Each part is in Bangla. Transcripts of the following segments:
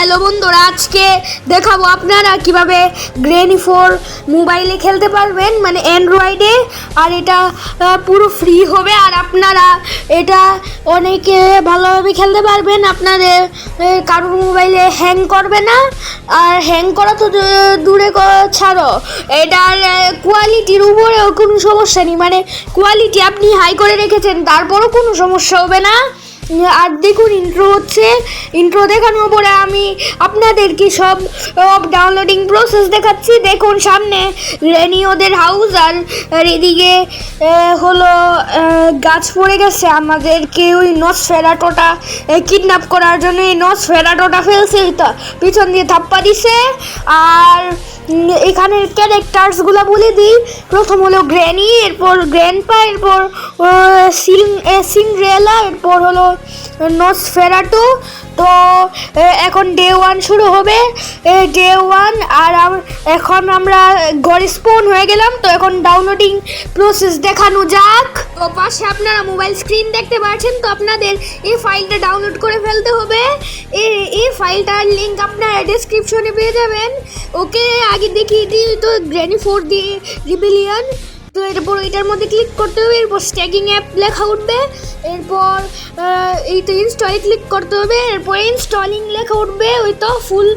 হ্যালো বন্ধুরা, আজকে দেখাবো আপনারা কিভাবে গ্রেনি 4 মোবাইলে খেলতে পারবেন, মানে অ্যান্ড্রয়েডে। আর এটা পুরো ফ্রি হবে, আর আপনারা এটা অনেকে ভালোভাবে খেলতে পারবেন। আপনাদের কারোর মোবাইলে হ্যাং করবে না, আর হ্যাং করা তো দূরে ছাড়ো, এটার কোয়ালিটির উপরেও কোনো সমস্যা নেই। মানে কোয়ালিটি আপনি হাই করে রেখেছেন, তারপরও কোনো সমস্যা হবে না। আর দেখুন, ইন্ট্রো হচ্ছে। ইন্ট্রো দেখানোর পরে আমি আপনাদেরকে সব ডাউনলোডিং প্রসেস দেখাচ্ছি। দেখুন, সামনে রেনি ওদের হাউস, আর এদিকে হলো গাছ পড়ে গেছে। আমাদেরকে ওই নসফেরাটোটা কিডন্যাপ করার জন্য এই নসফেরাটোটা ফেলছে, পিছন দিয়ে ধাপ্পা দিছে। আর এখানের ক্যারেক্টার্সগুলো বলে দিই। প্রথম হলো গ্র্যানি, এরপর গ্র্যান্ডপা, এরপর সিন্ড্রেলা, এরপর হলো নসফেরাটো। তো এখন ডে 1 শুরু হবে, ডে 1। আর এখন আমরা ঘরে স্পন হয়ে গেলাম। তো এখন ডাউনলোডিং প্রসেস দেখানো যাক। তো পাশে আপনারা মোবাইল স্ক্রিন দেখতে পাচ্ছেন। তো আপনাদের এই ফাইলটা ডাউনলোড করে ফেলতে হবে। এই ফাইলটার লিঙ্ক আপনারা ডেসক্রিপশনে পেয়ে যাবেন। ওকে, আগে দেখিয়ে দিই। তো গ্র্যানি 4 দি রিবেলিয়ন। তো এরপর এটার মধ্যে ক্লিক করতে হবে, এরপর স্ট্যাকিং অ্যাপ লেখা উঠবে, এরপর এই তো ইনস্টলে ক্লিক করতে হবে, এরপর ইনস্টলিং লেখা উঠবে। ওই তো ফুল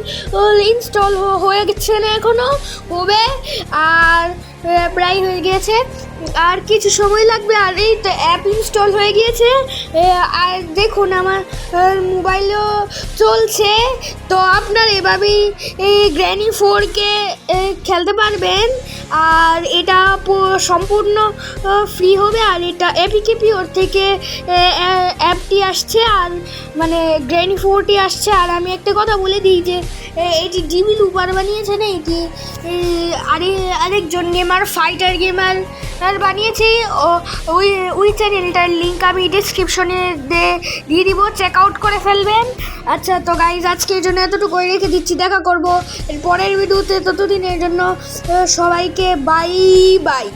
ইনস্টল হয়ে গেছে না, এখনও হবে, আর প্রায় হয়ে গিয়েছে, আর কিছু সময় লাগবে। আর এই তো অ্যাপ ইনস্টল হয়ে গিয়েছে। আর দেখুন, আমার মোবাইলও চলছে। তো আপনারা এভাবেই এই গ্র্যানি 4কে খেলতে পারবেন। আর এটা সম্পূর্ণ ফ্রি হবে। আর এটা এপিকেপি ওর থেকে অ্যাপটি আসছে, আর মানে গ্র্যানি 4টি আসছে। আর আমি একটা কথা বলে দিই যে এটি জিবি লুপার বানিয়েছে না, এটি আরেকজন গেমার, ফাইটার গেমার বানিয়েছে। ওই চ্যানেলটার লিঙ্ক আমি ডিসক্রিপশনে দিয়ে দিব, চেক আউট করে ফেলবেন। আচ্ছা, তো গাইজ, আজকের জন্য এতটুকু রেখে দিচ্ছি। দেখা করবো এর পরের ভিডিওতে। ততদিনের জন্য সবাইকে বাই বাই।